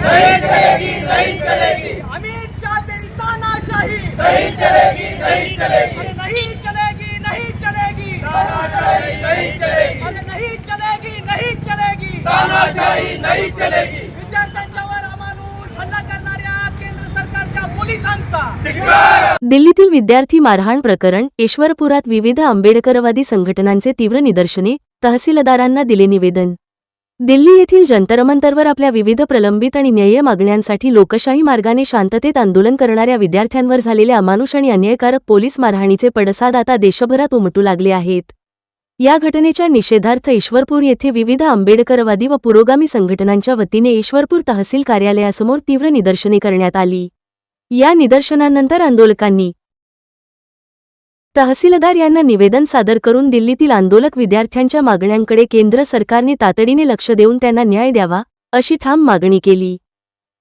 नहीं चलेगी, नहीं चलेगी। अमित शाह तेरी तानाशाही नहीं चलेगी, नहीं चलेगी। अरे नहीं चलेगी, नहीं चलेगी, तानाशाही नहीं चलेगी, अरे नहीं चलेगी, नहीं चलेगी, तानाशाही नहीं चलेगी। विद्यार्थ्यांच्यावर अमानुष हल्ला करणाऱ्या केंद्र सरकारच्या पोलिसांचा धिक्कार। दिल्लीतील विद्यार्थी मारहाण प्रकरण, ईश्वरपुरात विविध आंबेडकरवादी संघटनांचे तीव्र निदर्शने, तहसीलदारांना दिले निवेदन। दिल्ली येथील जंतर-मंतरवर आपल्या विविध प्रलंबित आणि न्याय्य मागण्यांसाठी लोकशाही मार्गाने शांततेत आंदोलन करणाऱ्या विद्यार्थ्यांवर झालेल्या अमानुष आणि अन्यायकारक पोलीस मारहाणीचे पडसाद आता देशभरात उमटू लागले आहेत। या घटनेच्या निषेधार्थ ईश्वरपूर येथे विविध आंबेडकरवादी व पुरोगामी संघटनांच्या वतीने ईश्वरपूर तहसील कार्यालयासमोर तीव्र निदर्शने करण्यात आली। या निदर्शनानंतर आंदोलकांनी तहसीलदार यांना निवेदन सादर करून दिल्लीतील आंदोलक विद्यार्थ्यांच्या मागण्यांकडे केंद्र सरकारने तातडीने लक्ष देऊन त्यांना न्याय द्यावा अशी ठाम मागणी केली।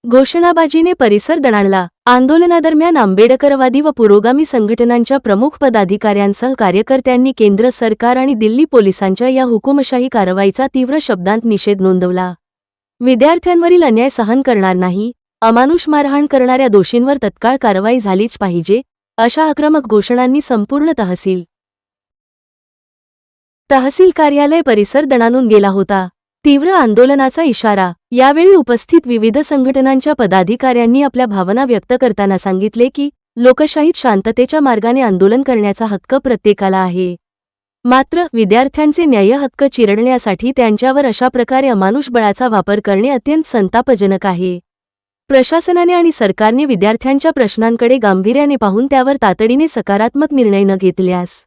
घोषणाबाजीने परिसर दणाणला। आंदोलनादरम्यान आंबेडकरवादी व पुरोगामी संघटनांच्या प्रमुख पदाधिकाऱ्यांसह कार्यकर्त्यांनी केंद्र सरकार आणि दिल्ली पोलिसांच्या या हुकुमशाही कारवाईचा तीव्र शब्दांत निषेध नोंदवला। विद्यार्थ्यांवरील अन्याय सहन करणार नाही, अमानुष मारहाण करणाऱ्या दोषींवर तत्काळ कारवाई झालीच पाहिजे अशा आक्रमक घोषणांनी संपूर्ण तहसील कार्यालय परिसर दणाणून गेला होता। तीव्र आंदोलनाचा इशारा। यावेळी उपस्थित विविध संघटनांच्या पदाधिकाऱ्यांनी आपल्या भावना व्यक्त करताना सांगितले की लोकशाहीत शांततेच्या मार्गाने आंदोलन करण्याचा हक्क प्रत्येकाला आहे, मात्र विद्यार्थ्यांचे न्याय्य हक्क चिरडण्यासाठी त्यांच्यावर अशा प्रकारे अमानुष बळाचा वापर करणे अत्यंत संतापजनक आहे। प्रशासनाने आणि सरकारने विद्यार्थ्यांच्या प्रश्नांकडे गांभीर्याने पाहून त्यावर तातडीने सकारात्मक निर्णय न घेतल्यास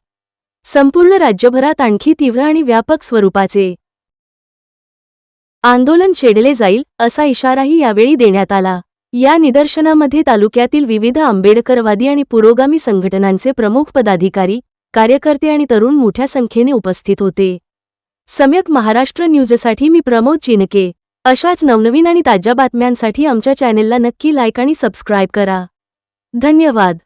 संपूर्ण राज्यभरात आणखी तीव्र आणि व्यापक स्वरूपाचे आंदोलन छेडले जाईल असा इशाराही यावेळी देण्यात आला। या निदर्शनामध्ये तालुक्यातील विविध आंबेडकरवादी आणि पुरोगामी संघटनांचे प्रमुख पदाधिकारी, कार्यकर्ते आणि तरुण मोठ्या संख्येने उपस्थित होते। सम्यक महाराष्ट्र न्यूजसाठी मी प्रमोद चिनके। अशाच नवनवीन आणि ताज्या बातम्यांसाठी आमच्या चॅनेलला नक्की लाईक आणि सबस्क्राईब करा। धन्यवाद।